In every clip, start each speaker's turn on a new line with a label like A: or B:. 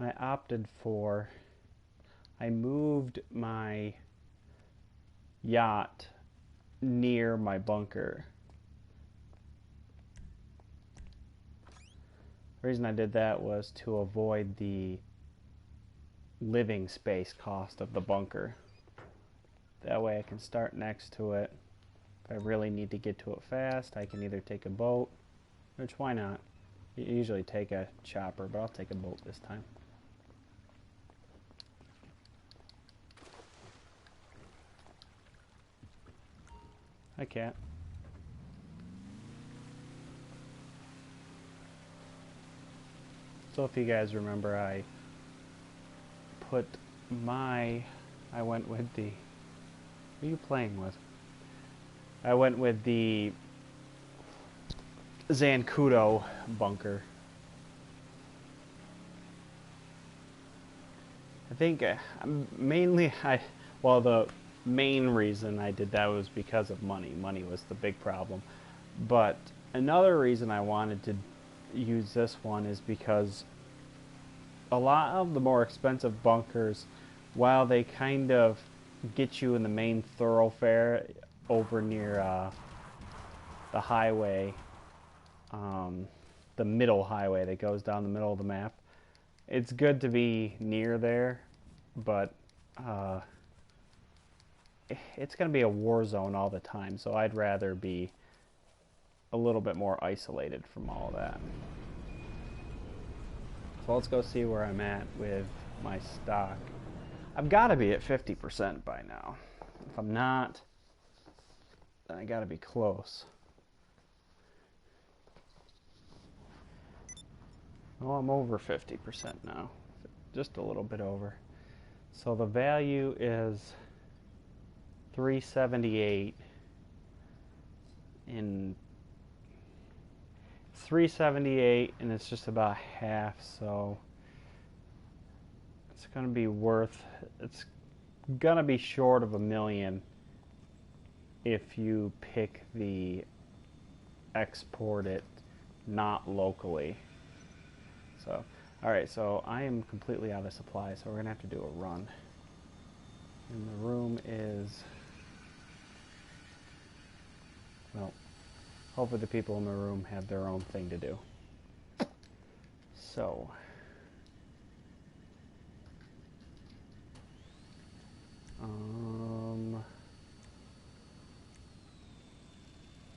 A: I opted for, I moved my yacht near my bunker. The reason I did that was to avoid the living space cost of the bunker. That way I can start next to it. If I really need to get to it fast, I can either take a boat, which why not? You usually take a chopper, but I'll take a boat this time. Hi, cat. So if you guys remember, I went with the, what are you playing with? I went with the Zancudo bunker. I think well, the main reason I did that was because of money. Money was the big problem. But another reason I wanted to use this one is because a lot of the more expensive bunkers, while they kind of get you in the main thoroughfare over near the highway, the middle highway that goes down the middle of the map, it's good to be near there, but it's going to be a war zone all the time, so I'd rather be a little bit more isolated from all that. So let's go see where I'm at with my stock. I've got to be at 50% by now. If I'm not, then I got to be close. Oh, I'm over 50% now. Just a little bit over. So the value is 378 in 378, and it's just about half, so it's gonna be short of $1 million if you pick the export it not locally. So alright, so I am completely out of supply, so we're gonna have to do a run. And the room is, well, hopefully the people in the room have their own thing to do. So,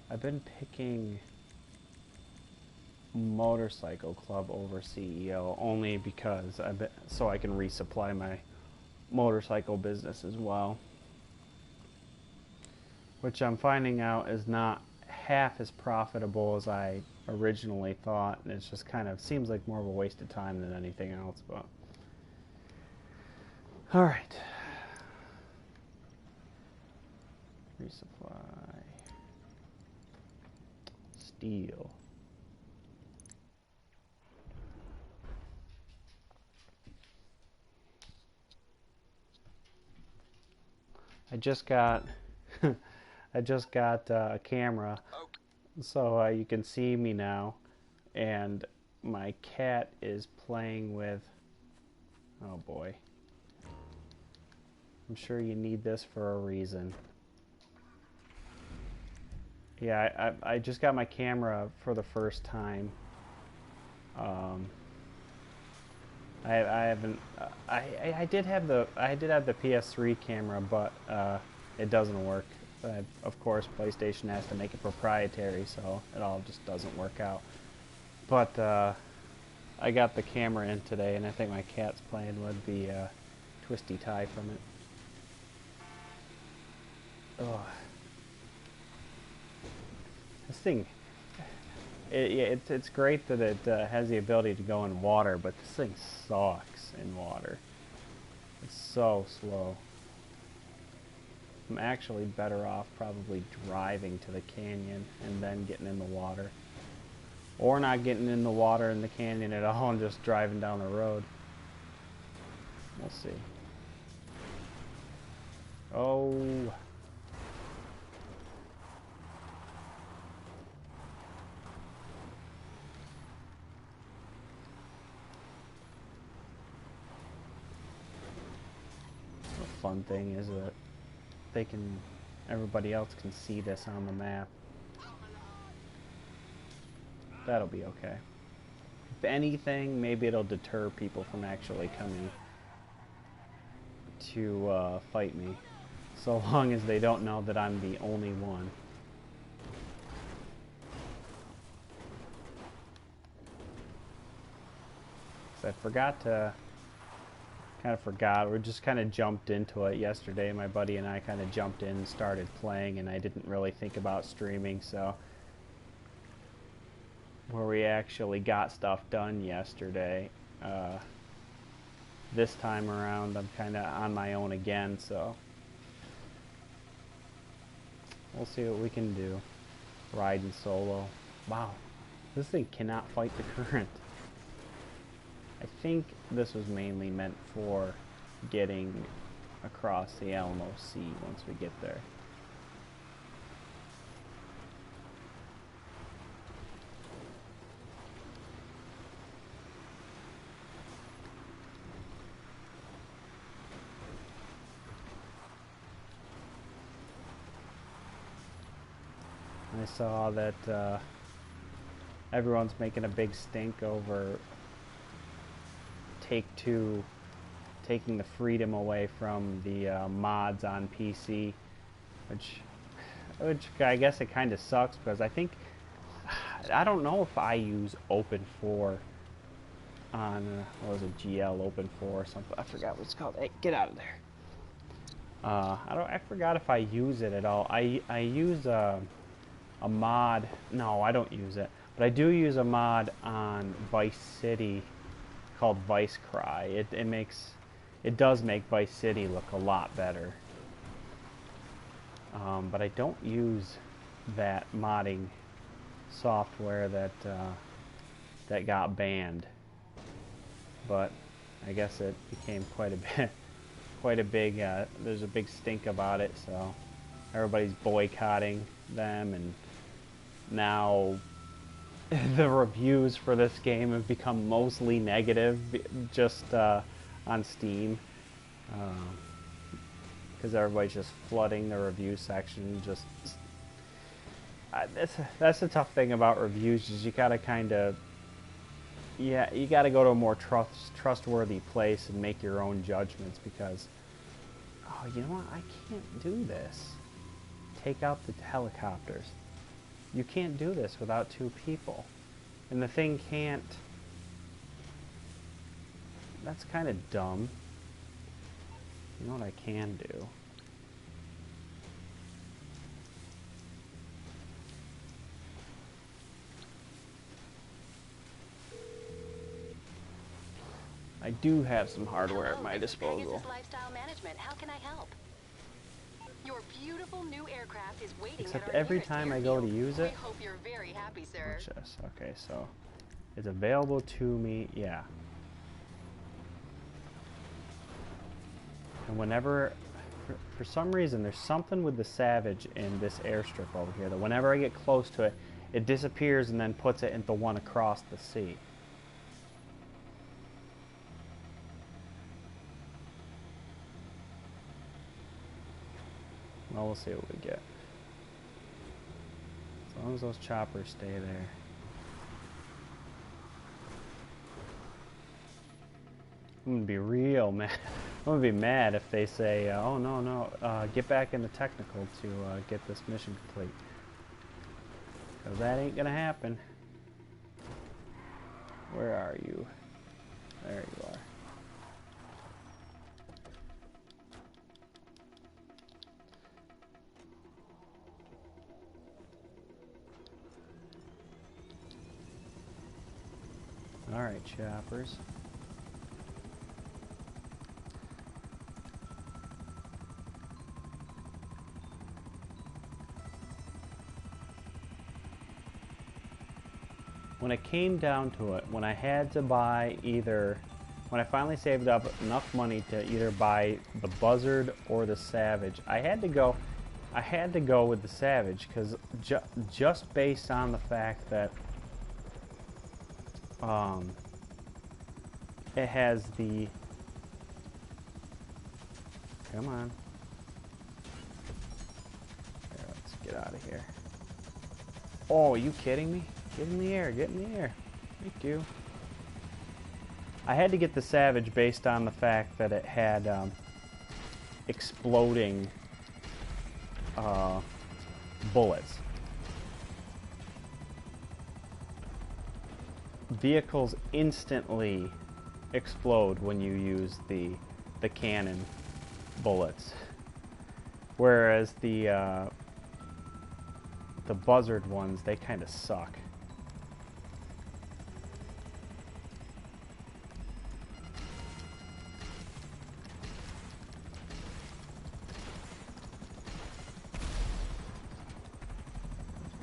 A: I've been picking Motorcycle Club over CEO only because so I can resupply my motorcycle business as well, which I'm finding out is not half as profitable as I originally thought, and it's just kind of seems like more of a waste of time than anything else. But all right, resupply steel. I just got a camera, so you can see me now, and my cat is playing with, oh boy, I'm sure you need this for a reason. Yeah, I just got my camera for the first time. I haven't. I did have the PS3 camera, but it doesn't work. Of course, PlayStation has to make it proprietary, so it all just doesn't work out. But I got the camera in today, and I think my cat's playing with the twisty tie from it. Oh, this thing. It's great that it has the ability to go in water, but this thing sucks in water. It's so slow. I'm actually better off probably driving to the canyon and then getting in the water. Or not getting in the water in the canyon at all and just driving down the road. We'll see. Oh. fun thing is that everybody else can see this on the map. That'll be okay. If anything, maybe it'll deter people from actually coming to fight me, so long as they don't know that I'm the only one. So I we just kind of jumped into it yesterday. My buddy and I kind of jumped in and started playing, and I didn't really think about streaming, so where we actually got stuff done yesterday. This time around, I'm kind of on my own again, so we'll see what we can do. Riding solo. Wow, this thing cannot fight the current. I think this was mainly meant for getting across the Alamo Sea once we get there. I saw that everyone's making a big stink over Take-Two taking the freedom away from the mods on PC, which I guess it kind of sucks, because I don't know if I use Open4 on what was it, GL Open4 or something. I forgot what it's called. Hey, get out of there. I forgot if I use it at all. I use a mod. No, I don't use it, but I do use a mod on Vice City called Vice Cry. It does make Vice City look a lot better. But I don't use that modding software that got banned. But I guess it became quite a big. There's a big stink about it, so everybody's boycotting them, and now the reviews for this game have become mostly negative, just on Steam, because everybody's just flooding the review section. That's the tough thing about reviews, is you gotta you gotta go to a more trustworthy place and make your own judgments, because oh, you know what, I can't do this. Take out the helicopters. You can't do this without two people. And the thing can't... That's kind of dumb. You know what I can do? I do have some hardware at my disposal.
B: Lifestyle Management. How can I help? Your beautiful new aircraft is waiting.
A: Except every time I go to use it.
B: We hope you're very happy, sir.
A: Watch this. Okay, so it's available to me. Yeah. And whenever, for some reason, there's something with the Savage in this airstrip over here that whenever I get close to it, it disappears and then puts it into one across the sea. Well, we'll see what we get. As long as those choppers stay there. I'm gonna be real mad. I'm gonna be mad if they say, oh no, get back into technical to get this mission complete. Because that ain't gonna happen. Where are you? There you are. Alright, choppers. When it came down to it, when I had to buy when I finally saved up enough money to either buy the Buzzard or the Savage, I had to go with the Savage, because just based on the fact that it has the Come on. There, let's get out of here. Oh, are you kidding me? Get in the air, get in the air. Thank you. I had to get the Savage based on the fact that it had exploding bullets. Vehicles instantly explode when you use the cannon bullets, whereas the buzzard ones, they kind of suck.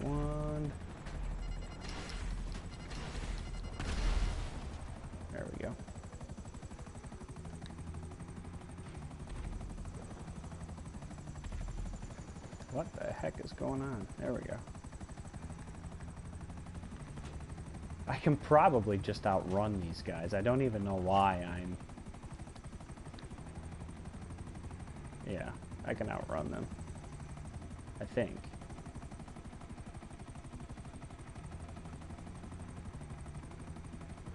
A: One. There we go. What the heck is going on? There we go. I can probably just outrun these guys. I don't even know why I'm... Yeah, I can outrun them. I think.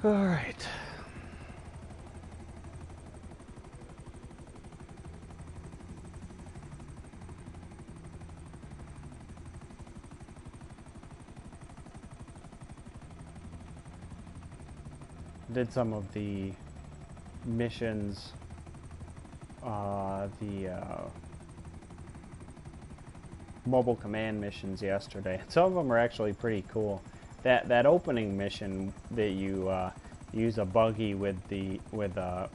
A: Alright. Did some of the missions, mobile command missions yesterday. Some of them are actually pretty cool. That opening mission that you use a buggy with a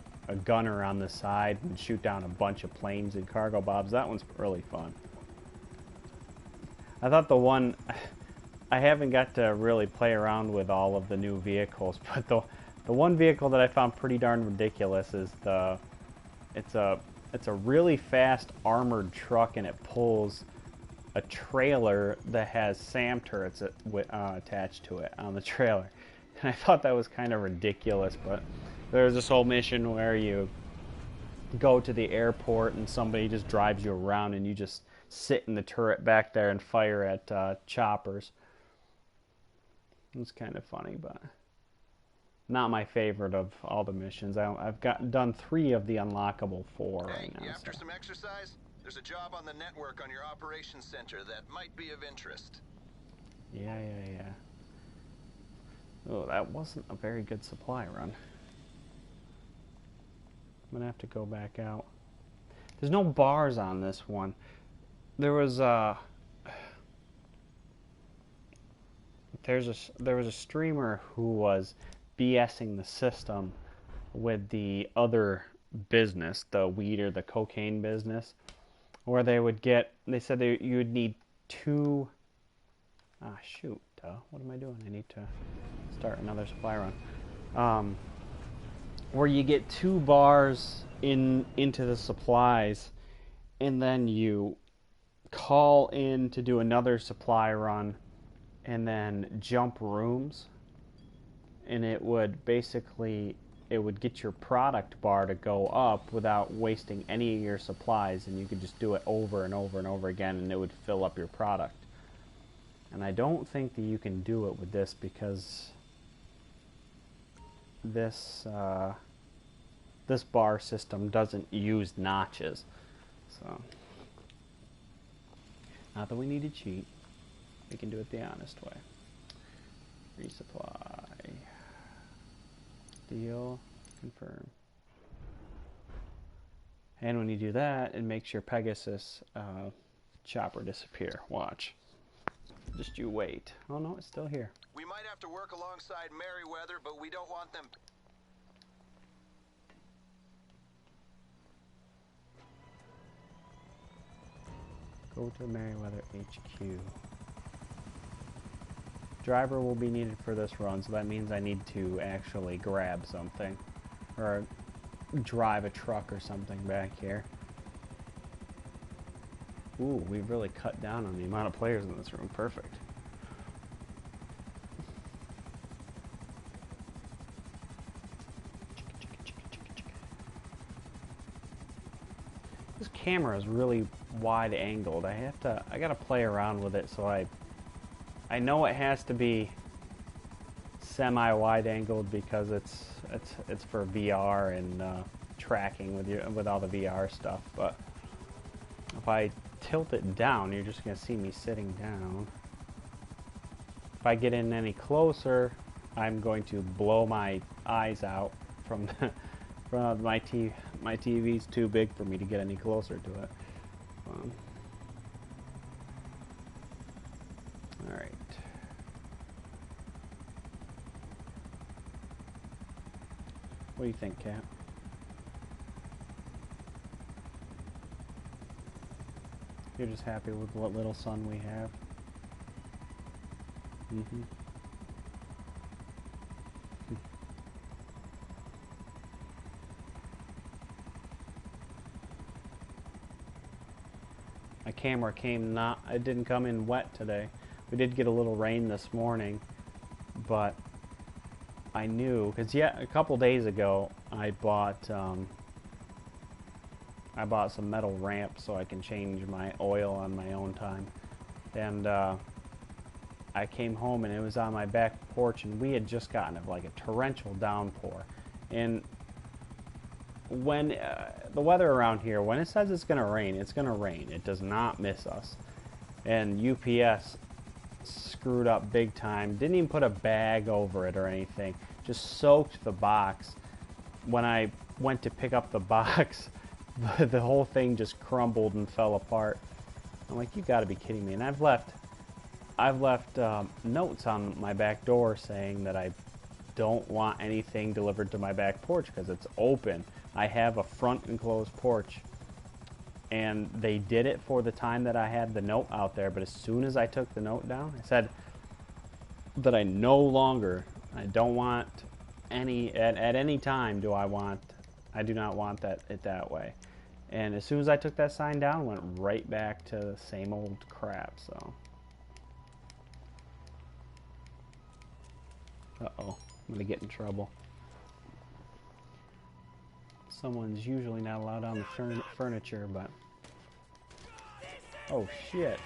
A: gunner on the side and shoot down a bunch of planes and cargo bobs. That one's really fun. I thought the one I haven't got to really play around with all of the new vehicles, but the one vehicle that I found pretty darn ridiculous is it's a really fast armored truck, and it pulls a trailer that has SAM turrets attached to it on the trailer. And I thought that was kind of ridiculous, but there's this whole mission where you go to the airport and somebody just drives you around and you just sit in the turret back there and fire at choppers. It's kind of funny, but not my favorite of all the missions. I've done 3 of the unlockable 4 right now.
C: Hey, after some exercise? There's a job on the network on your operations center that might be of interest.
A: Yeah. Oh, that wasn't a very good supply run. I'm gonna have to go back out. There's no bars on this one. There was a streamer who was BSing the system with the other business, the weed or the cocaine business, where they said you would need 2. What am I doing? I need to start another supply run. Where you get 2 bars into the supplies, and then you call in to do another supply run, and then jump rooms, and it would get your product bar to go up without wasting any of your supplies, and you could just do it over and over and over again, and it would fill up your product. And I don't think that you can do it with this, because this bar system doesn't use notches. So, not that we need to cheat. We can do it the honest way. Resupply. Deal. Confirm. And when you do that, it makes your Pegasus chopper disappear. Watch. Just you wait. Oh no, it's still here.
C: We might have to work alongside Merryweather, but we don't want them...
A: Go to Merryweather HQ. Driver will be needed for this run, so that means I need to actually grab something. Or drive a truck or something back here. Ooh, we've really cut down on the amount of players in this room. Perfect. This camera is really wide angled. I gotta play around with it so I know it has to be semi wide angled because it's for VR and tracking with all the VR stuff. But if I tilt it down, you're just gonna see me sitting down. If I get in any closer, I'm going to blow my eyes out from my TV's too big for me to get any closer to it. All right. What do you think, Kat? You're just happy with what little sun we have? Mm-hmm. My camera it didn't come in wet today. We did get a little rain this morning, but I knew, because a couple days ago I bought some metal ramps so I can change my oil on my own time. And I came home and it was on my back porch, and we had just gotten like a torrential downpour. And when the weather around here, when it says it's going to rain, it's going to rain. It does not miss us. And UPS screwed up big time. Didn't even put a bag over it or anything. Just soaked the box. When I went to pick up the box, the whole thing just crumbled and fell apart. I'm like, you got to be kidding me. And I've left notes on my back door saying that I don't want anything delivered to my back porch because it's open. I have a front enclosed porch, and they did it for the time that I had the note out there, but as soon as I took the note down, I said that I don't want any, at any time I do not want it that way. And as soon as I took that sign down, went right back to the same old crap, so. Uh-oh, I'm gonna get in trouble. Someone's usually not allowed on the furniture, but... Oh, shit.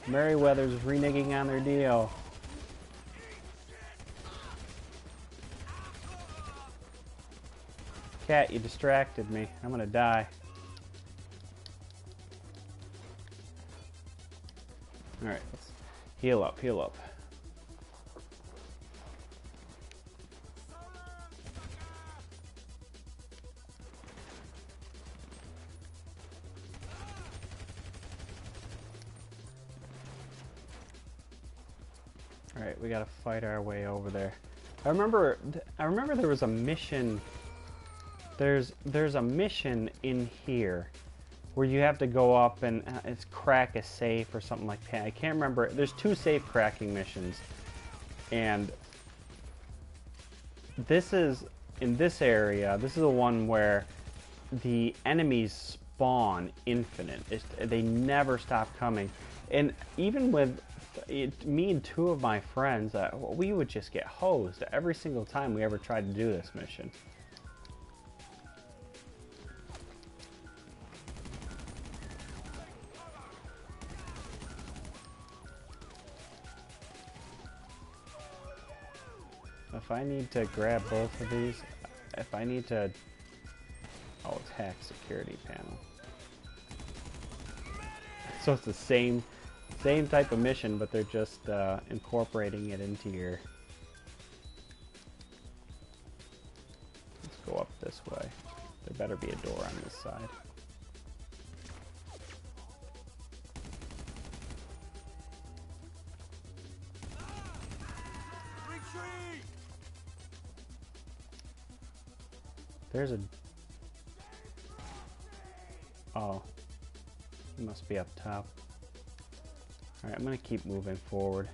A: Merryweather's reneging on their deal. Cat, you distracted me. I'm gonna die. Alright, let's heal up, heal up. Alright, we gotta fight our way over there. I remember there was a mission. There's a mission in here where you have to go up and it's crack a safe or something like that. I can't remember. There's 2 safe cracking missions, and this is in this area. This is the one where the enemies spawn infinite. They never stop coming, and even with me and 2 of my friends, we would just get hosed every single time we ever tried to do this mission. If I need to grab both of these, if I need to... Oh, it's hack security panel. So it's the same type of mission, but they're just incorporating it into your... Let's go up this way. There better be a door on this side.
D: Retreat!
A: There's a... Oh. It must be up top. Alright, I'm gonna keep moving forward.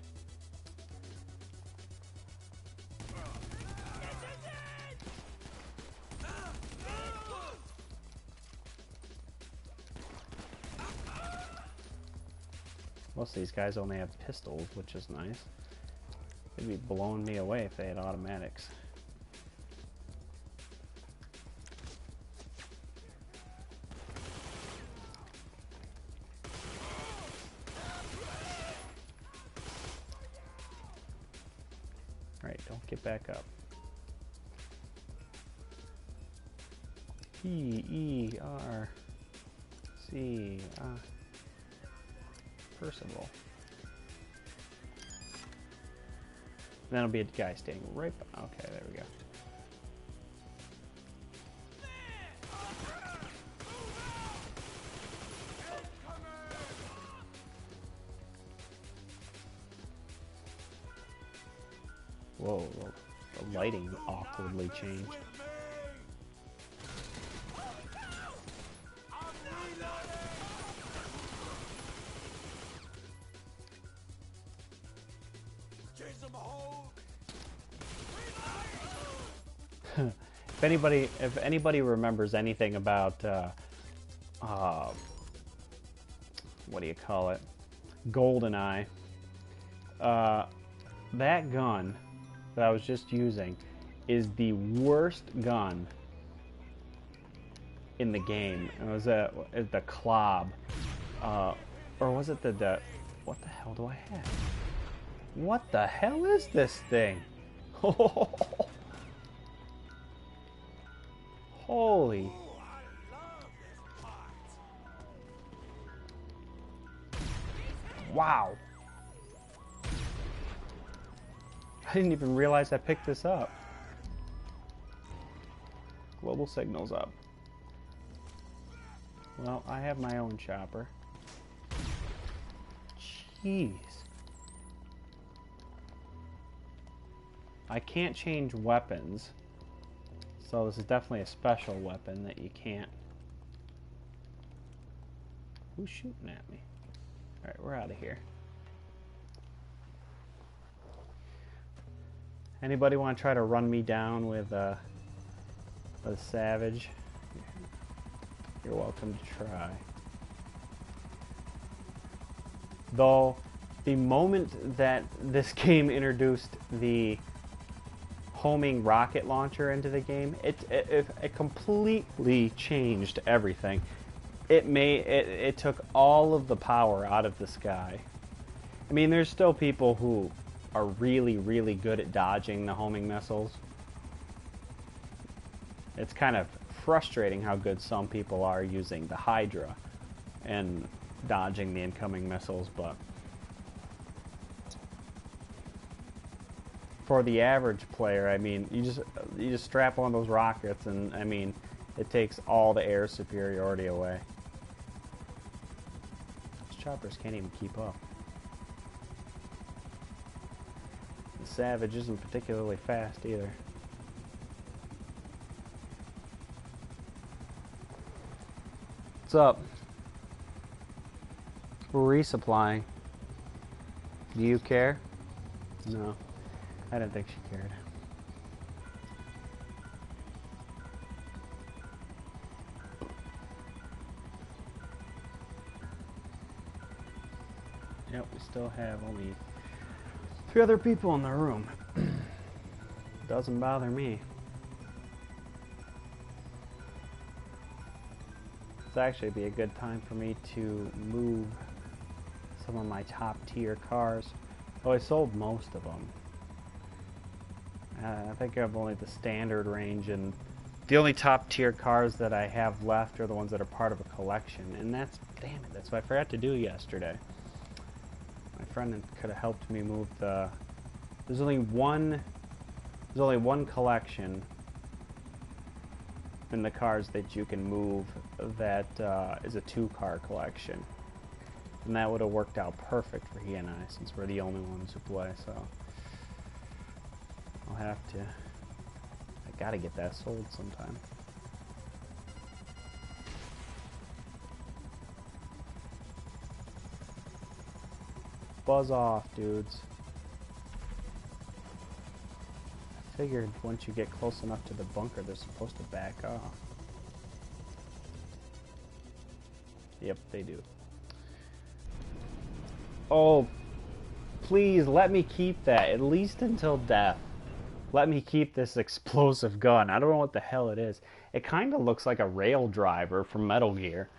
A: Most of these guys only have pistols, which is nice. They'd be blowing me away if they had automatics. Get back up. P-E-R-C... Percival. Then it'll be a guy staying right... Okay, there we go. Whoa, the lighting awkwardly changed. If anybody remembers anything about what do you call it? GoldenEye. That gun that I was just using is the worst gun in the game. It was the Klob, or was it the? What the hell do I have? What the hell is this thing? Holy! Wow! I didn't even realize I picked this up. Global signal's up. Well, I have my own chopper. Jeez. I can't change weapons. So this is definitely a special weapon that you can't... Who's shooting at me? Alright, we're out of here. Anybody want to try to run me down with a Savage? You're welcome to try. Though, the moment that this game introduced the homing rocket launcher into the game, it completely changed everything. It took all of the power out of the sky. I mean, there's still people who are really, really good at dodging the homing missiles. It's kind of frustrating how good some people are using the Hydra and dodging the incoming missiles, but for the average player, I mean, you just strap on those rockets, and I mean, it takes all the air superiority away. Those choppers can't even keep up. The Savage isn't particularly fast either. What's up? We're resupplying. Do you care? No. I didn't think she cared. Yep, we still have only 3 other people in the room. Doesn't bother me. It's actually be a good time for me to move some of my top tier cars. Oh, I sold most of them. I think I have only the standard range, and the only top tier cars that I have left are the ones that are part of a collection, and that's, damn it, that's what I forgot to do yesterday. My friend could have helped me move the, there's only one collection in the cars that you can move that is a 2-car collection, and that would have worked out perfect for he and I, since we're the only ones who play, so I'll have to, I gotta get that sold sometime. Buzz off, dudes. I figured once you get close enough to the bunker, they're supposed to back off. Yep, they do. Oh, please let me keep that, at least until death. Let me keep this explosive gun. I don't know what the hell it is. It kind of looks like a rail driver from Metal Gear.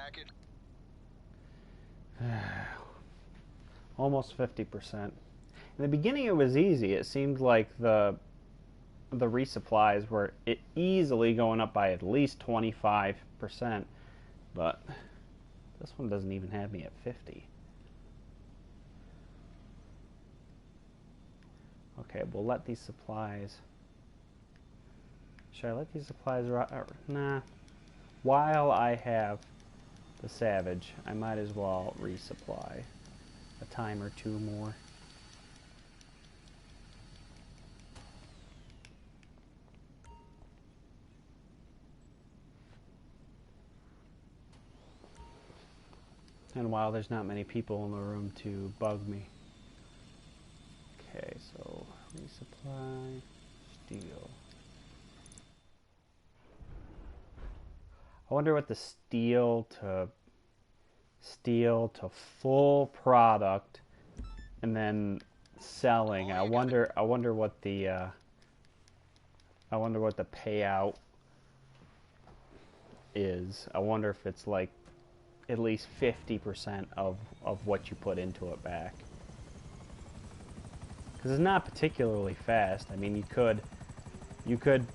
C: packet?
A: Almost 50%. In the beginning it was easy. It seemed like the resupplies were easily going up by at least 25%, but this one doesn't even have me at 50. Okay, we'll let these supplies... Should I let these supplies nah. While I have the Savage, I might as well resupply a time or two more. And while there's not many people in the room to bug me. Okay, so resupply, steel. I wonder what the steel to full product and then selling. I wonder what the payout is. I wonder if it's like at least 50% of what you put into it back. Because it's not particularly fast. I mean, you could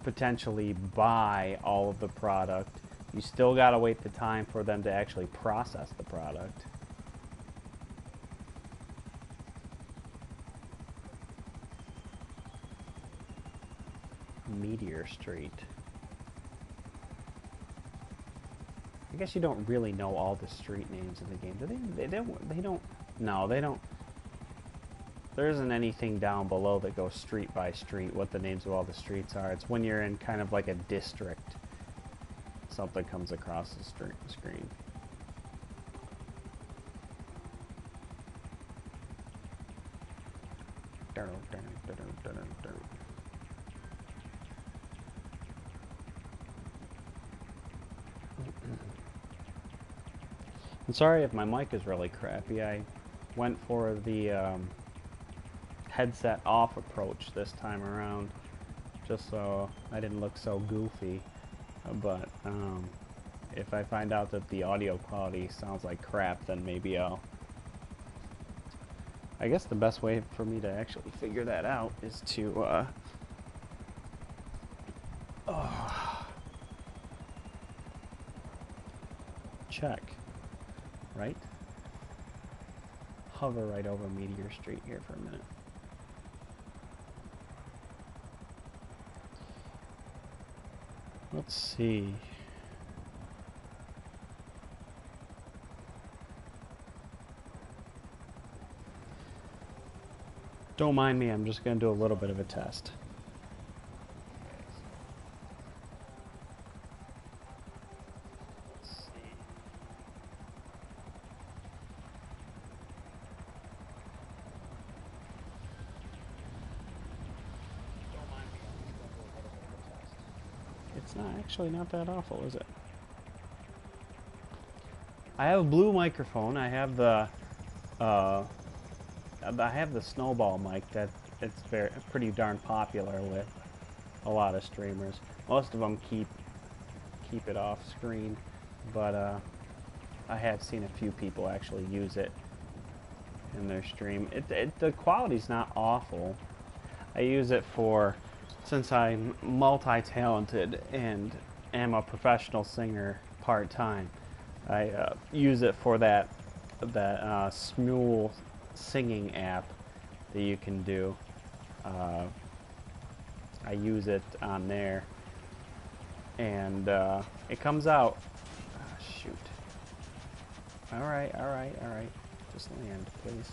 A: potentially buy all of the product. You still gotta wait the time for them to actually process the product. Meteor Street. I guess you don't really know all the street names in the game, do they? They don't. No, they don't. There isn't anything down below that goes street by street what the names of all the streets are. It's when you're in kind of like a district, something comes across the screen. I'm sorry if my mic is really crappy. I went for the headset off approach this time around, just so I didn't look so goofy. But if I find out that the audio quality sounds like crap, then maybe I guess the best way for me to actually figure that out is to check, right? Hover right over Meteor Street here for a minute. Let's see. Don't mind me, I'm just going to do a little bit of a test. It's actually not that awful, is it? I have a blue microphone. I have the Snowball mic that it's pretty darn popular with a lot of streamers. Most of them keep it off screen, but I have seen a few people actually use it in their stream. The quality's not awful. I use it for, since I'm multi-talented and am a professional singer part-time, I use it for that Smule singing app that you can do. I use it on there, and it comes out. Shoot. All right. Just land, please.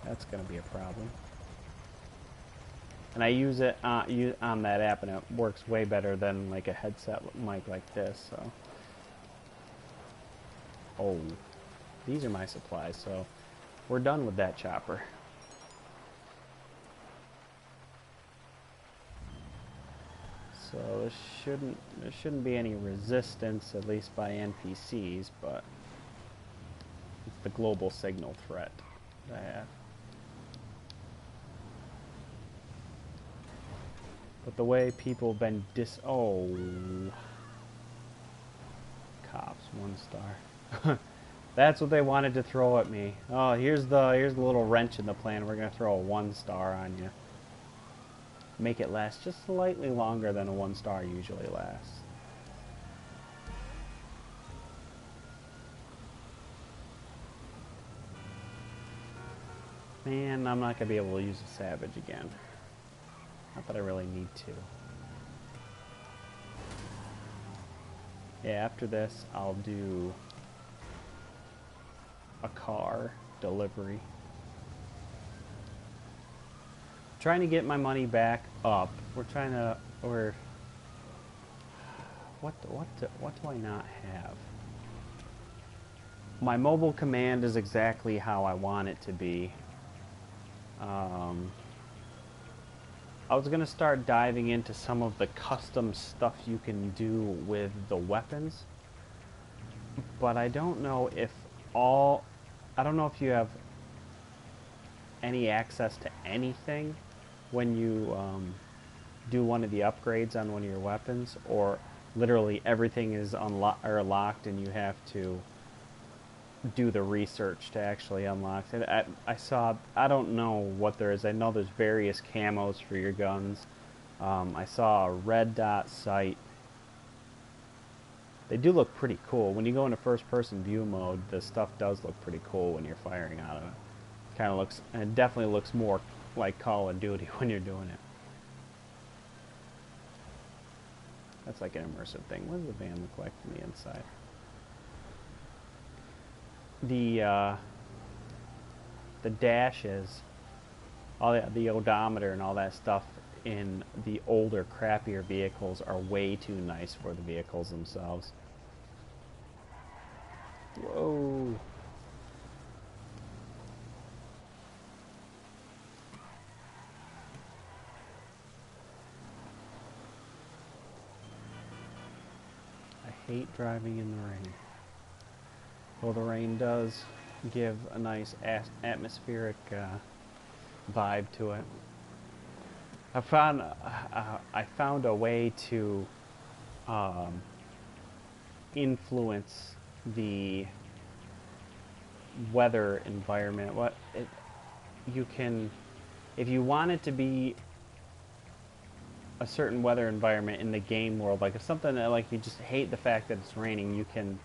A: That's gonna be a problem. And I use it on that app, and it works way better than like a headset mic like this. So, oh, these are my supplies. So, we're done with that chopper. So there shouldn't be any resistance, at least by NPCs, but it's the global signal threat that I have. But the way people have been 1 star. That's what they wanted to throw at me. Oh, here's the little wrench in the plan. We're gonna throw a 1 star on you. Make it last just slightly longer than a 1 star usually lasts. Man, I'm not gonna be able to use a Savage again. Not that I really need to. Yeah, after this, I'll do a car delivery. Trying to get my money back up. What do I not have? My mobile command is exactly how I want it to be. I was gonna start diving into some of the custom stuff you can do with the weapons, but I don't know if you have any access to anything when you do one of the upgrades on one of your weapons, or literally everything is locked and you have to do the research to actually unlock it. I don't know what there is. I know there's various camos for your guns. I saw a red dot sight. They do look pretty cool. When you go into first person view mode, the stuff does look pretty cool when you're firing out of it. It definitely looks more like Call of Duty when you're doing it. That's like an immersive thing. What does the van look like from the inside? The dashes, the odometer and all that stuff in the older, crappier vehicles are way too nice for the vehicles themselves. Whoa. I hate driving in the rain. Well, the rain does give a nice atmospheric vibe to it. I found a way to influence the weather environment. If you want it to be a certain weather environment in the game world, like if something that, like, you just hate the fact that it's raining, you can.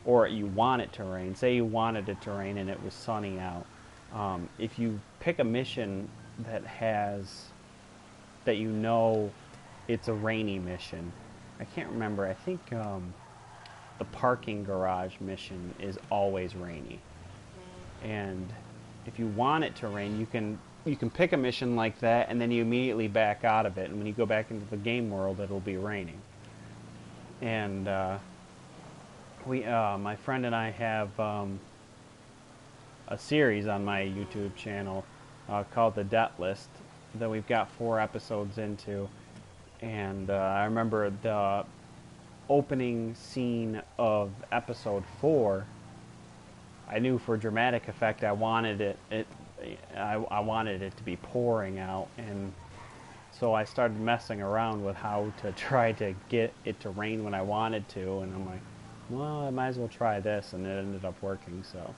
A: Or you want it to rain. Say you wanted it to rain and it was sunny out. If you pick a mission that you know it's a rainy mission. I can't remember. I think the parking garage mission is always rainy. And if you want it to rain, you can pick a mission like that, and then you immediately back out of it. And when you go back into the game world, it'll be raining. And my friend and I have a series on my YouTube channel called The Debt List that we've got 4 episodes into, and I remember the opening scene of episode 4. I knew for dramatic effect I wanted it to be pouring out, and so I started messing around with how to try to get it to rain when I wanted to, and I'm like, well, I might as well try this, and it ended up working. So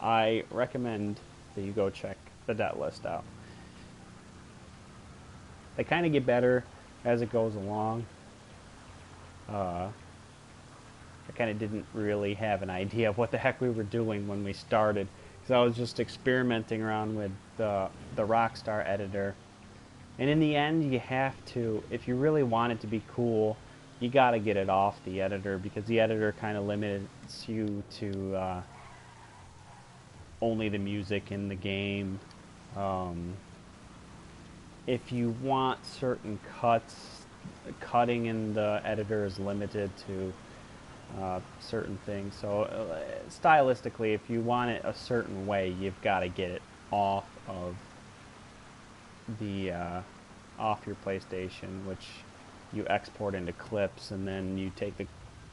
A: I recommend that you go check The Debt List out. They kind of get better as it goes along. I kind of didn't really have an idea of what the heck we were doing when we started, because I was just experimenting around with the Rockstar editor. And in the end, you have to, if you really want it to be cool, you got to get it off the editor, because the editor kind of limits you to only the music in the game. If you want certain cuts, cutting in the editor is limited to certain things. So stylistically, if you want it a certain way, you've got to get it off of the off your PlayStation, which you export into clips, and then you take the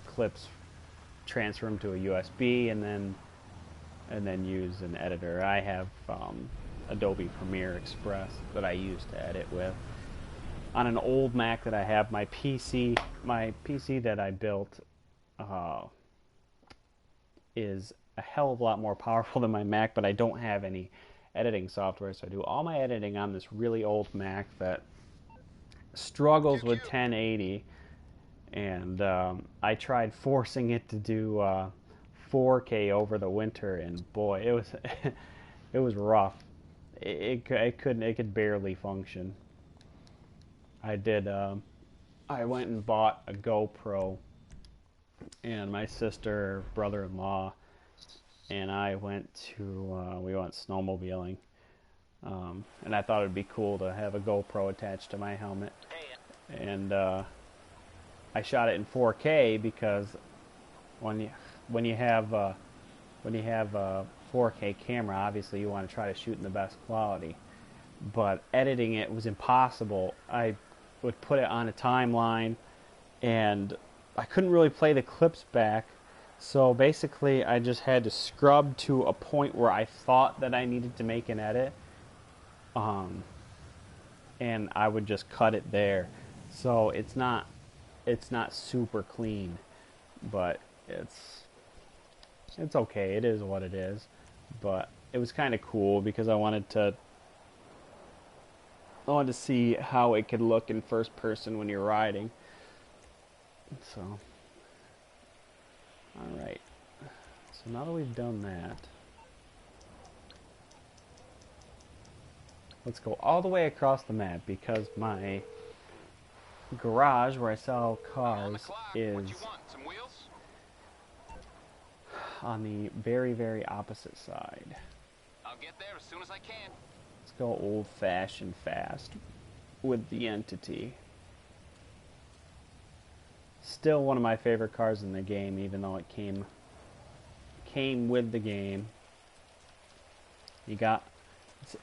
A: clips, transfer them to a USB, and then use an editor. I have Adobe Premiere Express that I use to edit with. On an old Mac that I have, my PC that I built is a hell of a lot more powerful than my Mac, but I don't have any editing software, so I do all my editing on this really old Mac that struggles with 1080, and I tried forcing it to do 4K over the winter, and boy, it was it was rough. It could barely function. I did. I went and bought a GoPro, and my sister, brother-in-law, and I went to we went snowmobiling, and I thought it'd be cool to have a GoPro attached to my helmet, and I shot it in 4K because when you have a 4K camera, obviously you want to try to shoot in the best quality, but editing it was impossible. I would put it on a timeline, and I couldn't really play the clips back. So basically, I just had to scrub to a point where I thought that I needed to make an edit, and I would just cut it there. So it's not super clean, but it's okay. It is what it is. But it was kind of cool because I wanted to see how it could look in first person when you're riding. So. Alright, so now that we've done that, let's go all the way across the map because my garage where I sell cars is on the very, very opposite side.
D: I'll get there as soon as I can.
A: Let's go old-fashioned fast with the Entity. Still one of my favorite cars in the game, even though it came with the game.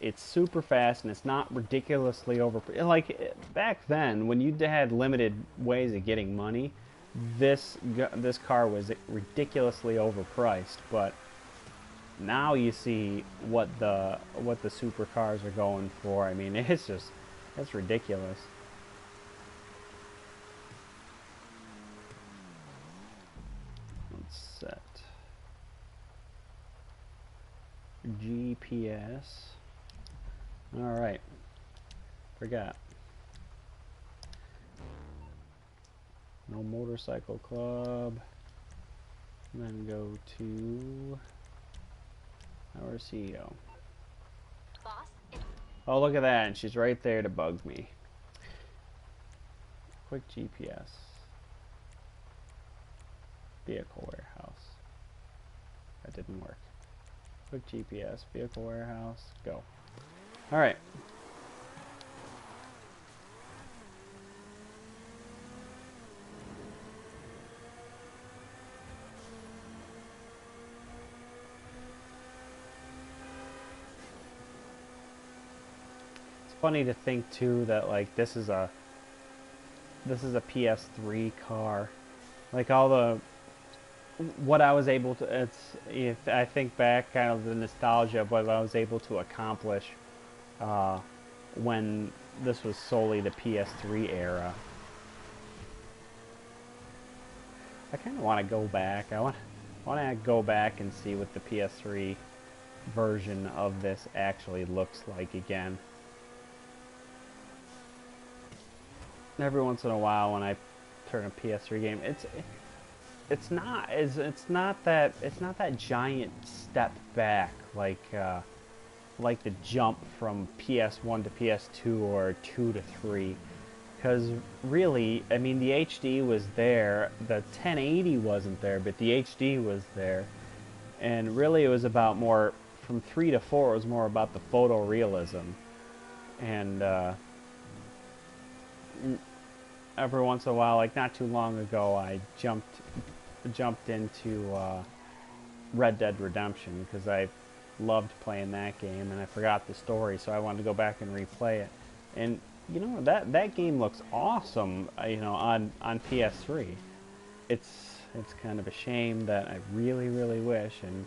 A: It's super fast, and it's not ridiculously over. Like back then, when you had limited ways of getting money, this car was ridiculously overpriced. But now you see what the supercars are going for. I mean, it's ridiculous. Set GPS. Alright. Forgot. No motorcycle club. And then go to our CEO.
B: Boss,
A: Oh, look at that. And she's right there to bug me. Quick GPS. Vehicle warehouse. That didn't work. Quick GPS, vehicle warehouse, go. Alright. It's funny to think too that like this is a PS3 car. Like all the what I was able to, if I think back, kind of the nostalgia of what I was able to accomplish when this was solely the PS3 era. I kind of want to go back. I want to go back and see what the PS3 version of this actually looks like again. Every once in a while, when I turn a PS3 game, it's not that giant step back like the jump from PS1 to PS2 or 2 to 3, because really, I mean, the HD was there, the 1080 wasn't there, but the HD was there, and really it was about more from 3 to 4. It was more about the photorealism, and every once in a while, like not too long ago, I jumped into Red Dead Redemption because I loved playing that game and I forgot the story, so I wanted to go back and replay it. And you know, that game looks awesome, you know, on PS3. It's kind of a shame that I really, really wish, and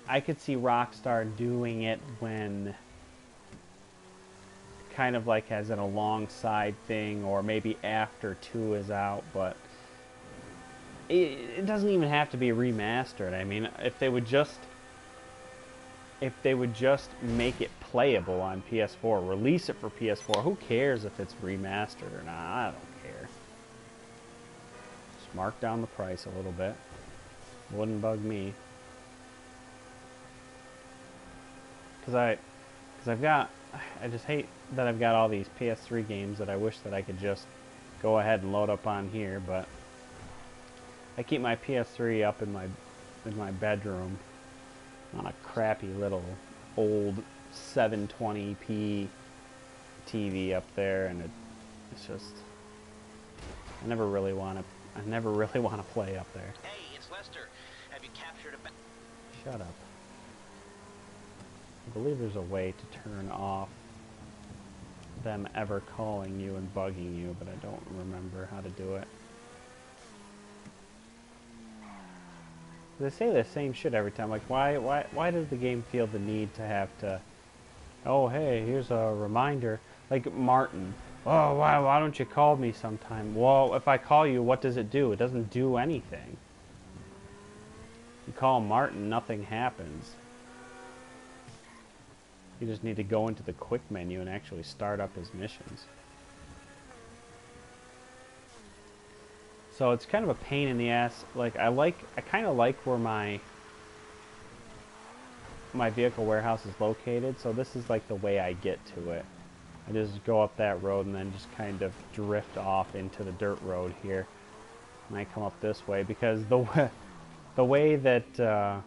A: I could see Rockstar doing it when kind of like as an alongside thing, or maybe after 2 is out, but it doesn't even have to be remastered. I mean, if they would just make it playable on PS4, release it for PS4, who cares if it's remastered or not? I don't care. Just mark down the price a little bit. Wouldn't bug me. I just hate that I've got all these PS3 games that I wish that I could just go ahead and load up on here, but I keep my PS3 up in my bedroom on a crappy little old 720p TV up there, and it's just I never really want to play up there.
D: Hey, it's Lester. Have you captured a...
A: Shut up. I believe there's a way to turn off them ever calling you and bugging you, but I don't remember how to do it. They say the same shit every time. Like, why does the game feel the need to have to, oh, hey, here's a reminder. Like, Martin. Oh, why don't you call me sometime? Well, if I call you, what does it do? It doesn't do anything. You call Martin, nothing happens. You just need to go into the quick menu and actually start up his missions. So it's kind of a pain in the ass. Like, I kind of like where my vehicle warehouse is located. So this is like the way I get to it. I just go up that road and then just kind of drift off into the dirt road here. And I come up this way because the way that the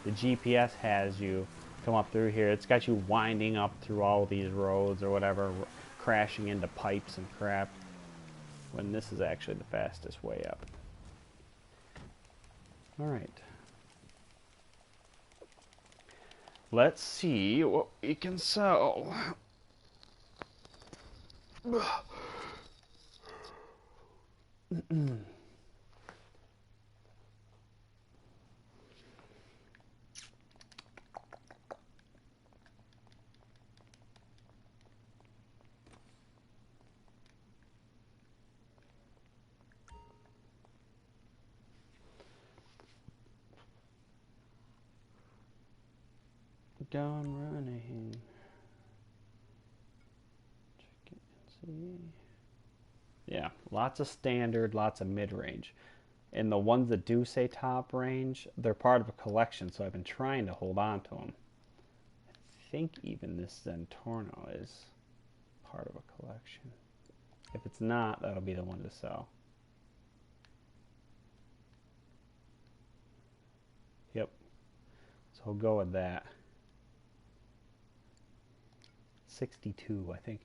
A: GPS has you come up through here, it's got you winding up through all these roads or whatever, crashing into pipes and crap, when this is actually the fastest way up. Alright. Let's see what we can sell. Gone running. Check it and see. Yeah, lots of standard, lots of mid-range. And the ones that do say top range, they're part of a collection, so I've been trying to hold on to them. I think even this Zentorno is part of a collection. If it's not, that'll be the one to sell. Yep. So we'll go with that. 62, I think.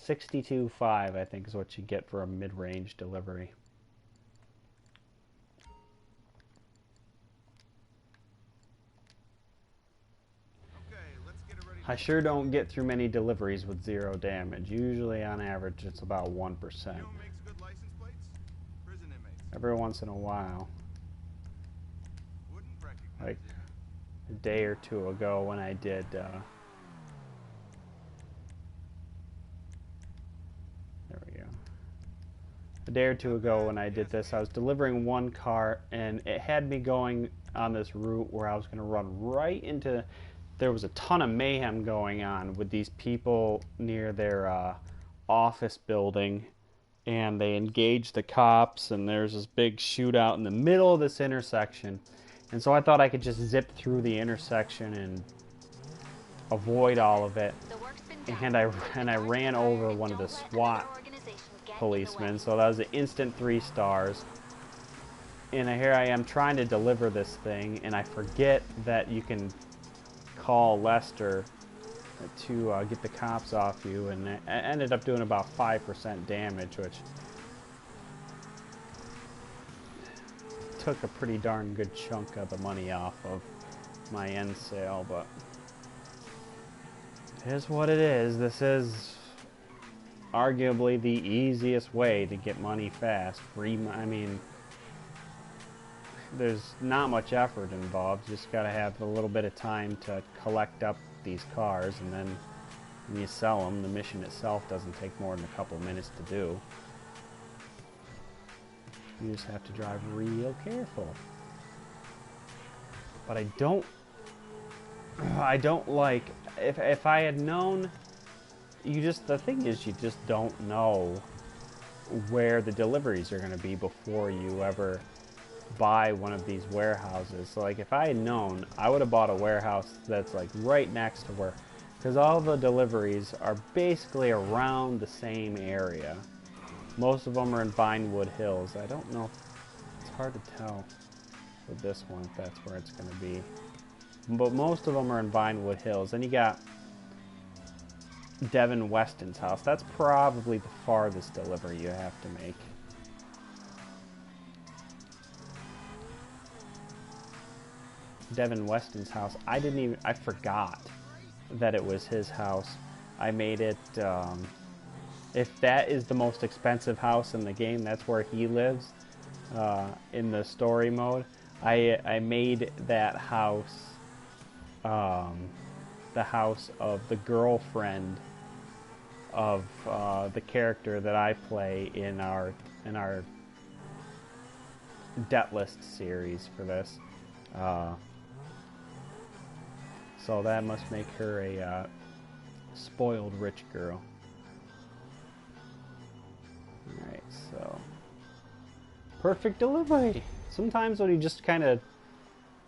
A: 62.5, I think, is what you get for a mid-range delivery.
E: Okay, let's get it ready.
A: I sure don't get through many deliveries with 0 damage. Usually, on average, it's about 1%.
E: You know what makes good license plates? Prison inmates.
A: Every once in a while.
E: Wouldn't recognize
A: Like
E: you.
A: a day or two ago when I did... a day or two ago when I did this, I was delivering one car, and it had me going on this route where I was going to run right into... There was a ton of mayhem going on with these people near their office building, and they engaged the cops, and there's this big shootout in the middle of this intersection. And so I thought I could just zip through the intersection and avoid all of it. And I ran over one of the SWAT policemen, so that was an instant 3 stars. And here I am trying to deliver this thing, and I forget that you can call Lester to get the cops off you, and I ended up doing about 5% damage, which took a pretty darn good chunk of the money off of my end sale, but it is what it is. This is arguably the easiest way to get money fast. I mean, there's not much effort involved. You just gotta have a little bit of time to collect up these cars, and then when you sell them, the mission itself doesn't take more than a couple minutes to do. You just have to drive real careful. But I don't like, if I had known, the thing is, you just don't know where the deliveries are going to be before you ever buy one of these warehouses. So like, if I had known, I would have bought a warehouse that's like right next to where, because all the deliveries are basically around the same area. Most of them are in Vinewood Hills. I don't know, it's hard to tell with this one if that's where it's going to be. But most of them are in Vinewood Hills. Then you got Devin Weston's house. That's probably the farthest delivery you have to make. Devin Weston's house. I forgot that it was his house. I made it, if that is the most expensive house in the game, that's where he lives, in the story mode. I made that house, the house of the girlfriend of the character that I play in our Debt List series for this. So that must make her a spoiled rich girl. Alright, so perfect delivery. Sometimes when you just kind of,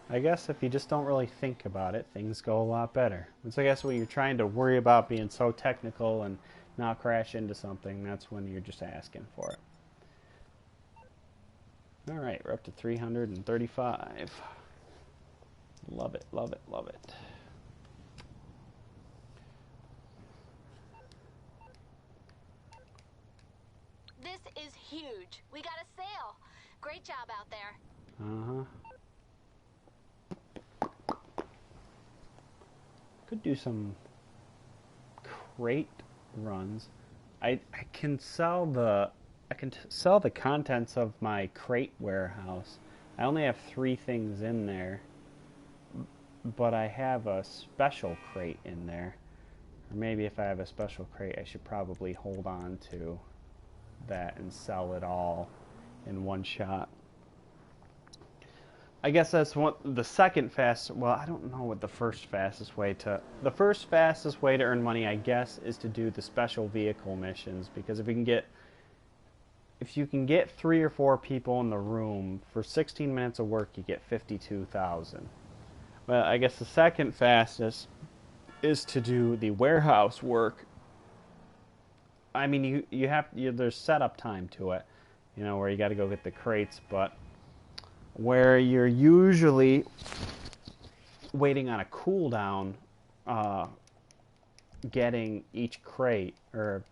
A: I guess if you just don't really think about it, things go a lot better. It's, I guess, when you're trying to worry about being so technical and not crash into something, that's when you're just asking for it. Alright, we're up to 335. Love it, love it, love it.
B: This is huge. We got a sale. Great job out there.
A: Could do some crate runs. I can sell the contents of my crate warehouse. I only have 3 things in there, but I have a special crate in there. Or maybe if I have a special crate, I should probably hold on to that and sell it all in one shot. I guess that's the second fastest. Well, I don't know what the first fastest way to earn money, I guess, is to do the special vehicle missions, because if you can get 3 or 4 people in the room for 16 minutes of work, you get 52,000. Well, I guess the second fastest is to do the warehouse work. I mean, there's setup time to it, where you got to go get the crates, but where you're usually waiting on a cooldown, getting each crate, or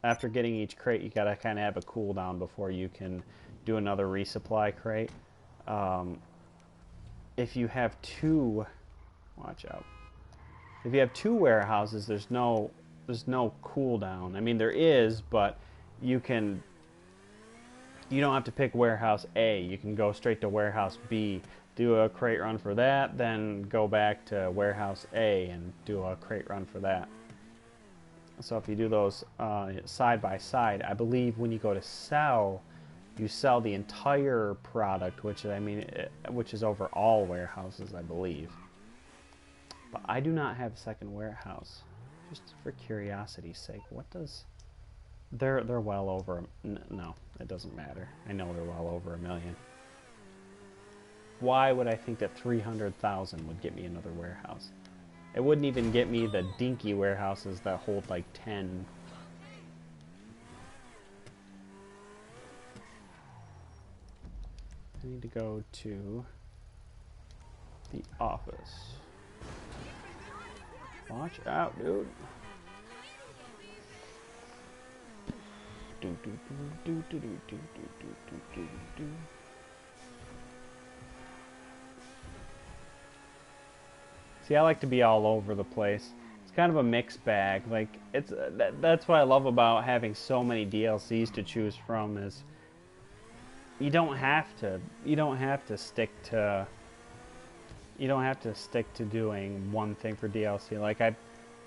A: after getting each crate, you gotta kind of have a cooldown before you can do another resupply crate. If you have 2, watch out. If you have 2 warehouses, there's no cooldown. I mean, there is, but you don't have to pick warehouse A. You can go straight to warehouse B, do a crate run for that, then go back to warehouse A and do a crate run for that. So if you do those side by side, I believe when you go to sell, you sell the entire product, which is over all warehouses, I believe. But I do not have a second warehouse. Just for curiosity's sake, what does... They're well over... No, it doesn't matter. I know they're well over 1 million. Why would I think that 300,000 would get me another warehouse? It wouldn't even get me the dinky warehouses that hold like 10. I need to go to the office. Watch out, dude. See, I like to be all over the place. It's kind of a mixed bag. Like, it's that's what I love about having so many DLCs to choose from, is you don't have to stick to doing one thing for DLC. Like,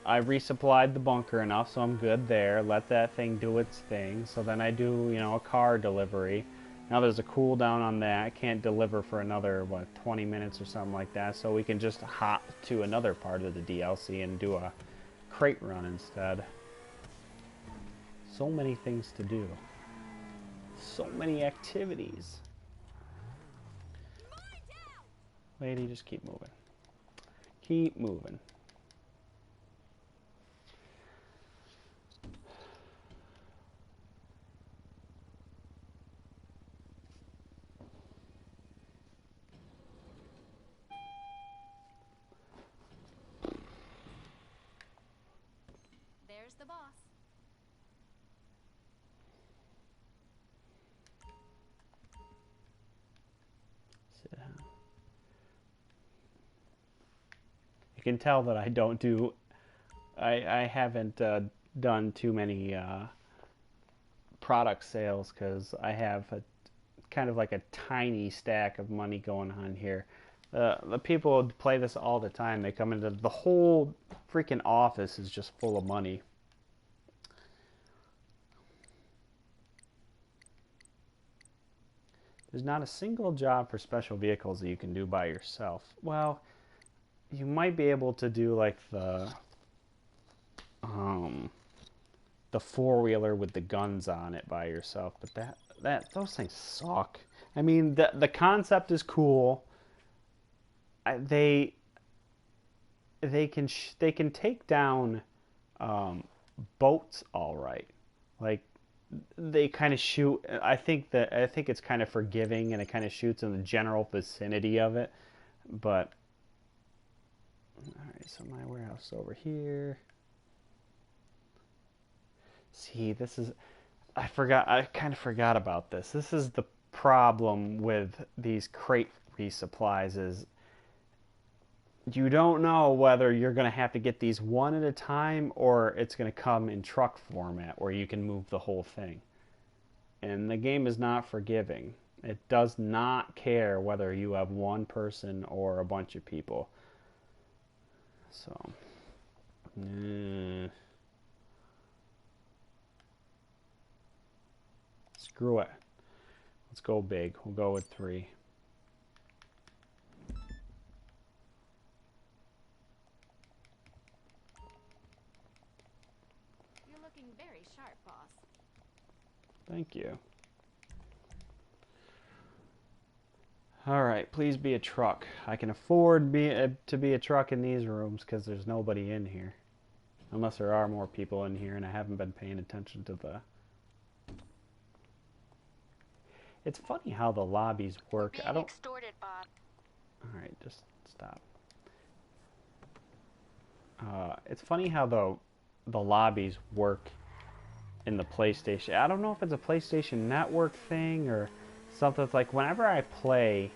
A: I resupplied the bunker enough, so I'm good there. Let that thing do its thing. So then I do, a car delivery. Now there's a cooldown on that. I can't deliver for another, what, 20 minutes or something like that. So we can just hop to another part of the DLC and do a crate run instead. So many things to do. So many activities. Lady, just keep moving. Keep moving.
B: There's the boss.
A: Sit down. You can tell that I don't do... I haven't done too many product sales because I have a kind of like a tiny stack of money going on here. The people who play this all the time, they come into the whole freaking office is just full of money. There's not a single job for special vehicles that you can do by yourself. Well, you might be able to do like the four-wheeler with the guns on it by yourself, but those things suck. I mean, the concept is cool. They can take down boats all right. Like they kind of shoot. I think it's kind of forgiving and it kind of shoots in the general vicinity of it. But all right, so my warehouse is over here. See, this is... I kind of forgot about this. This is the problem with these crate resupplies is you don't know whether you're going to have to get these one at a time or it's going to come in truck format where you can move the whole thing. And the game is not forgiving. It does not care whether you have one person or a bunch of people. So... Screw it. Let's go big. We'll go with 3.
B: You're looking very sharp, boss.
A: Thank you. Alright, please be a truck. I can afford to be a truck in these rooms because there's nobody in here. Unless there are more people in here and I haven't been paying attention to the... It's funny how the lobbies work.
B: Being extorted, Bob.
A: Alright, just stop. It's funny how the lobbies work in the PlayStation. I don't know if it's a PlayStation Network thing or something. It's like whenever I play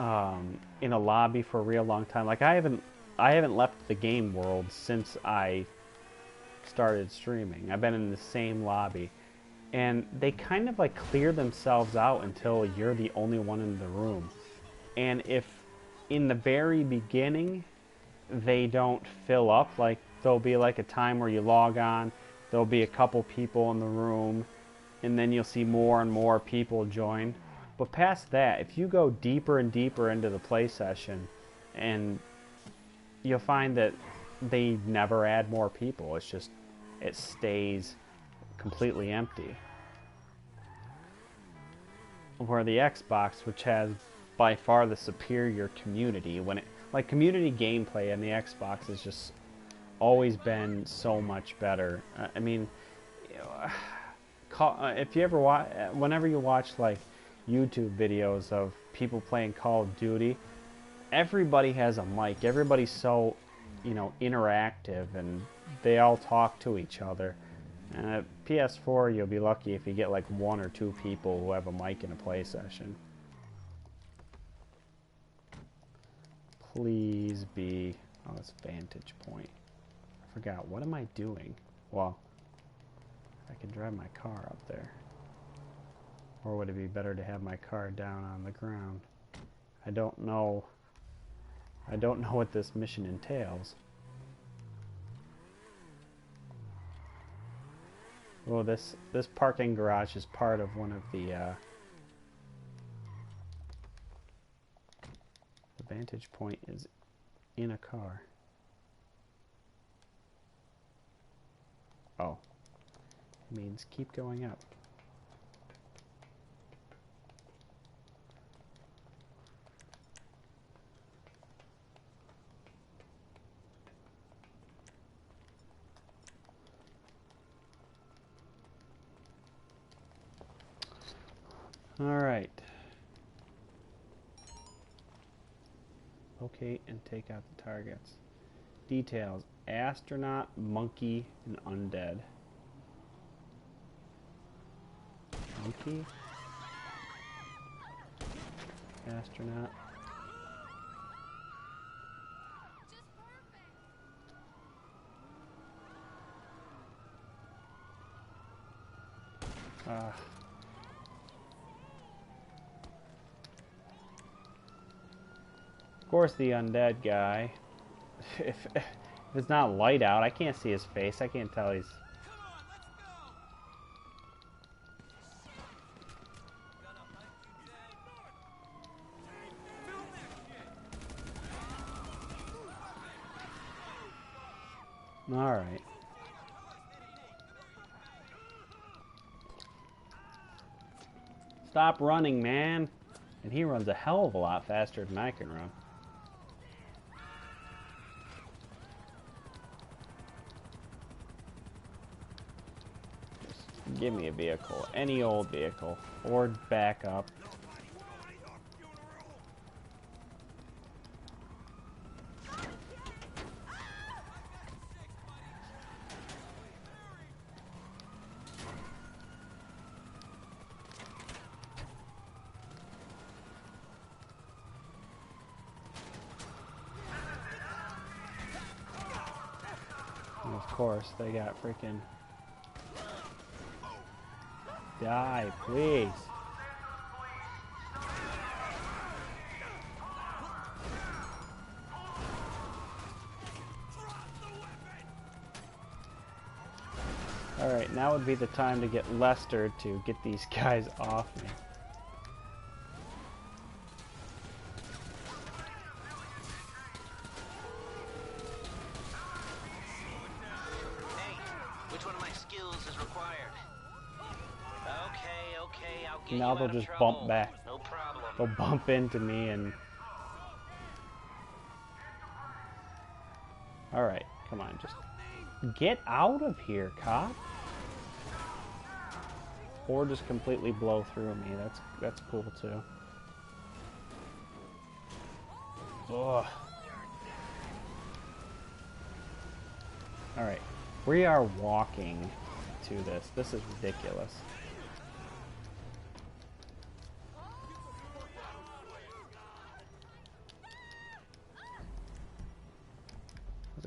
A: in a lobby for a real long time, like I haven't left the game world since I started streaming. I've been in the same lobby. And they kind of like clear themselves out until you're the only one in the room. And if in the very beginning they don't fill up, like there'll be like a time where you log on, there'll be a couple people in the room, and then you'll see more and more people join. But past that, if you go deeper and deeper into the play session, and you'll find that they never add more people. It's just, it stays completely empty. Where the Xbox, which has by far the superior community, like community gameplay on the Xbox has just always been so much better. I mean, you know, if you ever whenever you watch like YouTube videos of people playing Call of Duty, everybody has a mic. Everybody's so, you know, interactive and they all talk to each other. And at PS4, you'll be lucky if you get like 1 or 2 people who have a mic in a play session. Please be... Oh, it's vantage point. I forgot. What am I doing? Well, I can drive my car up there. Or would it be better to have my car down on the ground? I don't know. I don't know what this mission entails. Oh, this parking garage is part of one of the vantage point is in a car. Oh, it means keep going up. All right. Locate and take out the targets. Details: astronaut, monkey, and undead. Monkey? Astronaut. Of course, the undead guy. If it's not light out, I can't see his face. I can't tell he's... Alright. Stop running, man. And he runs a hell of a lot faster than I can run. Just give me a vehicle. Any old vehicle. Or back up. Of course, they got freaking... Die, please. Alright, now would be the time to get Lester to get these guys off me. Now they'll just bump back.
D: No problem.
A: They'll bump into me and... Alright, come on, just get out of here, cop. Or just completely blow through me. That's cool too. Ugh. Alright, we are walking to this. This is ridiculous.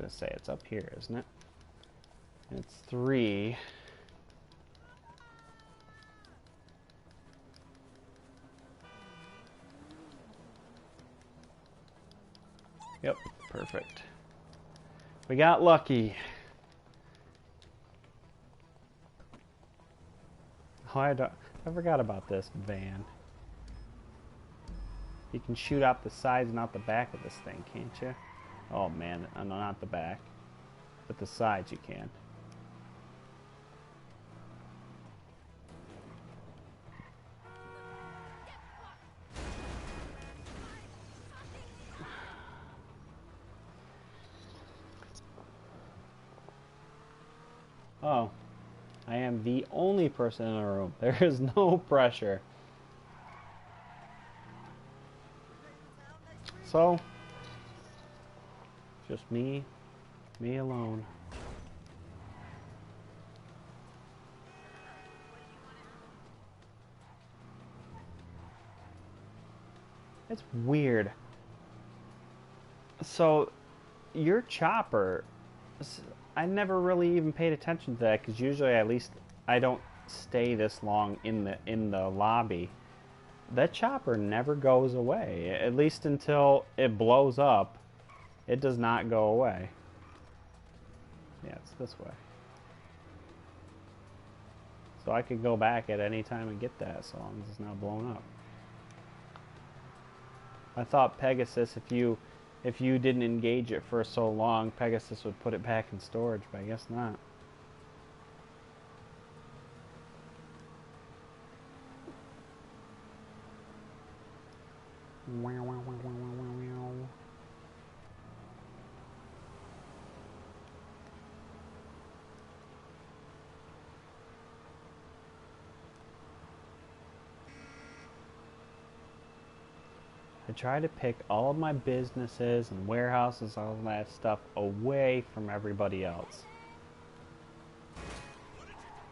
A: I was gonna say it's up here, isn't it? It's 3. Yep, perfect. We got lucky. Oh, I forgot about this van. You can shoot out the sides and out the back of this thing, can't you? Oh man, no, not the back, but the sides you can. Oh, I am the only person in the room. There is no pressure. So, just me alone. It's weird. So, your chopper, I never really even paid attention to that because usually at least I don't stay this long in the lobby. That chopper never goes away, at least until it blows up. It does not go away. Yeah, it's this way. So I could go back at any time and get that as long as it's not blown up. I thought Pegasus, if you didn't engage it for so long, Pegasus would put it back in storage, but I guess not. I try to pick all of my businesses and warehouses, all that stuff, away from everybody else.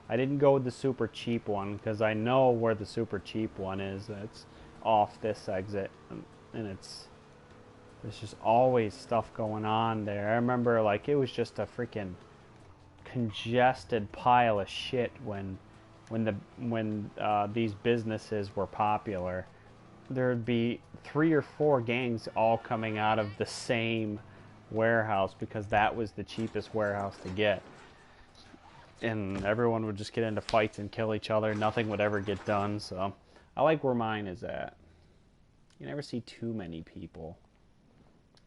A: I didn't go with the super cheap one because I know where the super cheap one is. It's off this exit, and there's just always stuff going on there. I remember, like, it was just a freaking congested pile of shit when these businesses were popular. There'd be 3 or 4 gangs all coming out of the same warehouse because that was the cheapest warehouse to get. And everyone would just get into fights and kill each other. Nothing would ever get done, so I like where mine is at. You never see too many people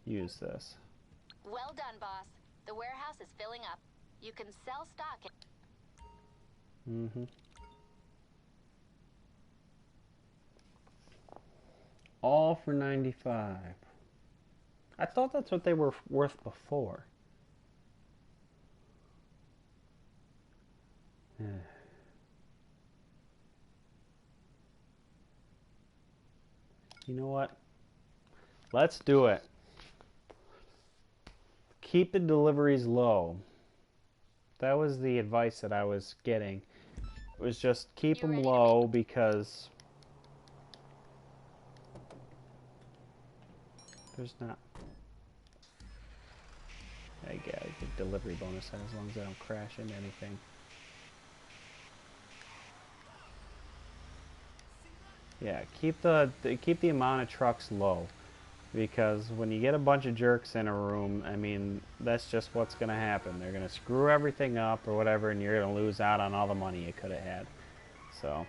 A: use this.
B: Well done, boss. The warehouse is filling up. You can sell stock.
A: Mm-hmm. All for 95. I thought that's what they were worth before. You know what? Let's do it. Keep the deliveries low. That was the advice that I was getting. It was just keep them low because there's not. I get a delivery bonus as long as I don't crash into anything. Yeah, keep the amount of trucks low, because when you get a bunch of jerks in a room, I mean, that's just what's going to happen. They're going to screw everything up or whatever, and you're going to lose out on all the money you could have had. So.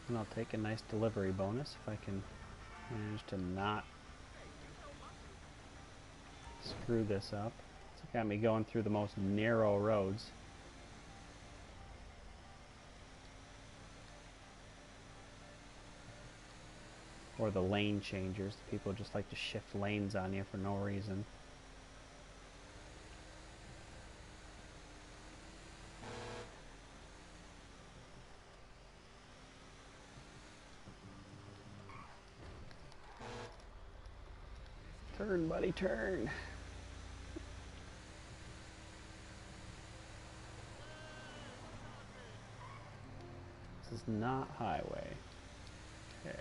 A: And I'll take a nice delivery bonus if I can manage to not screw this up. It's got me going through the most narrow roads. Or the lane changers. People just like to shift lanes on you for no reason. Turn, buddy, turn. This is not highway. Okay.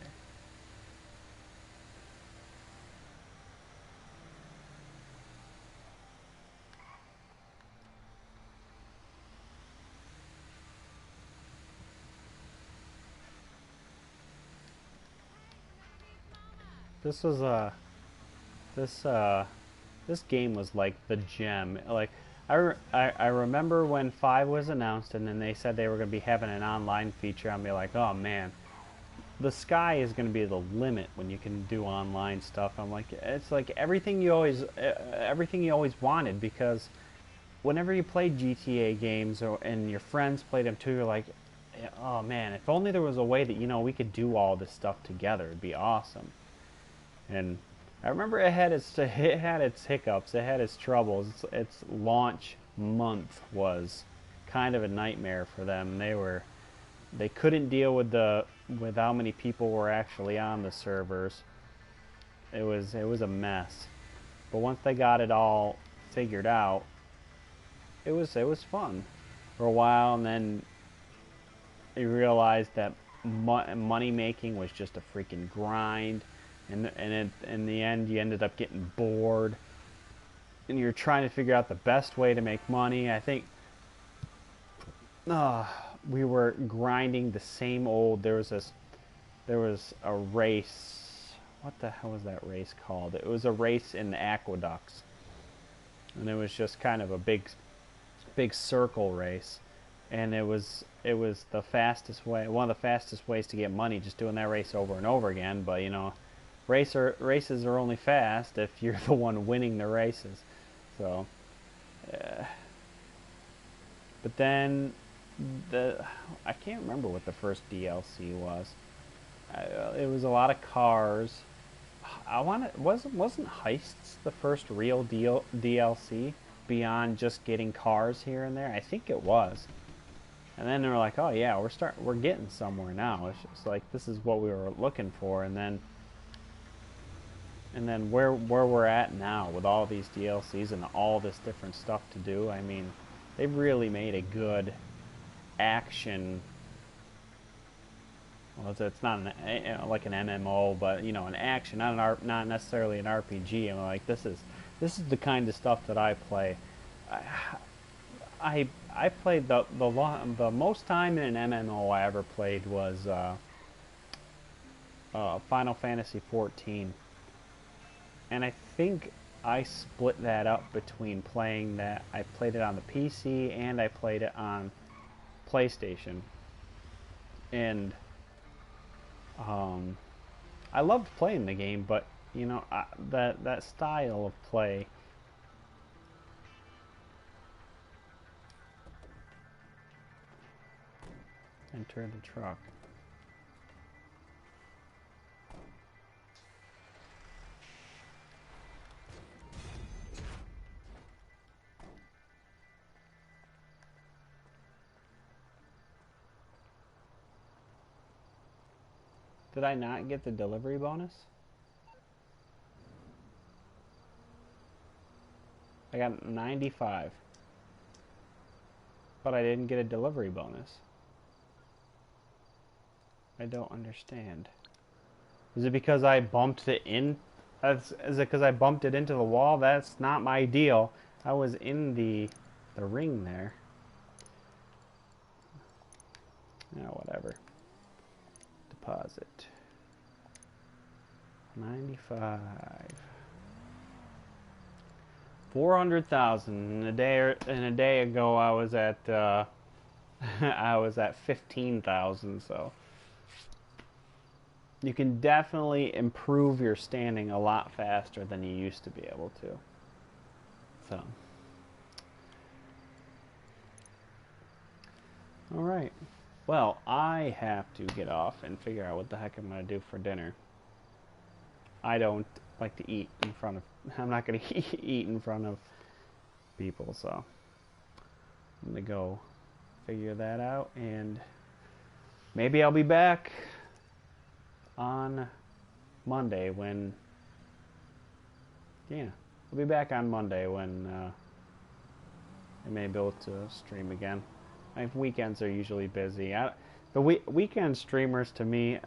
A: This was this game was like the gem. Like I remember when 5 was announced, and then they said they were going to be having an online feature. I'd be like, oh man, the sky is going to be the limit when you can do online stuff. I'm like, it's like everything you always wanted, because whenever you played GTA games and your friends played them too, you're like, oh man, if only there was a way that, you know, we could do all this stuff together. It'd be awesome. And I remember it had its hiccups, it had its troubles. Its launch month was kind of a nightmare for them. They couldn't deal with how many people were actually on the servers. It was a mess. But once they got it all figured out, it was fun for a while, and then you realized that money making was just a freaking grind. And in the end, you ended up getting bored, and you're trying to figure out the best way to make money. I think we were grinding the same old. There was a race. What the hell was that race called? It was a race in the aqueducts, and it was just kind of a big circle race, and it was the fastest way, one of the fastest ways to get money, just doing that race over and over again. But you know, races are only fast if you're the one winning the races. So, but then I can't remember what the first DLC was. It was a lot of cars. Wasn't Heists the first real DLC beyond just getting cars here and there? I think it was. And then they were like, oh yeah, we're getting somewhere now. It's just like, this is what we were looking for. And then where we're at now with all these DLCs and all this different stuff to do. I mean, they've really made a good action. Well, it's not like an MMO, but you know, an action, not necessarily an RPG. And like, this is the kind of stuff that I play. I played the most time in an MMO I ever played was Final Fantasy XIV, and I think I split that up between playing that. I played it on the PC and I played it on PlayStation, and I loved playing the game, but you know, that style of play. Enter the truck. Did I not get the delivery bonus? I got 95. But I didn't get a delivery bonus. I don't understand. Is it because I bumped it in? Is it because I bumped it into the wall? That's not my deal. I was in the ring there. Yeah, whatever. Deposit. 95. 400,000. In a day ago, I was at I was at 15,000. So you can definitely improve your standing a lot faster than you used to be able to. So, all right. Well, I have to get off and figure out what the heck I'm going to do for dinner. I don't like to eat in front of... I'm not going to eat in front of people, so I'm going to go figure that out, and maybe I'll be back on Monday when... Yeah, I'll be back on Monday when I may be able to stream again. Weekends are usually busy. The weekend streamers, to me,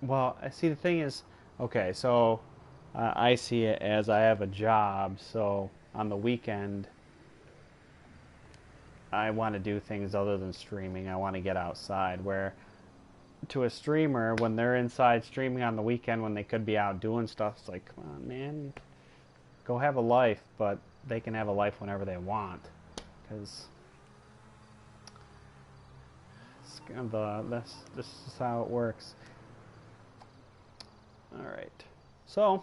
A: well, see, the thing is, okay, so I see it as I have a job, so on the weekend, I want to do things other than streaming. I want to get outside, where to a streamer, when they're inside streaming on the weekend when they could be out doing stuff, it's like, come on, man, go have a life, but they can have a life whenever they want. Because this is how it works. Alright. So,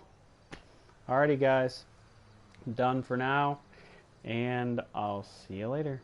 A: alrighty guys. I'm done for now. And I'll see you later.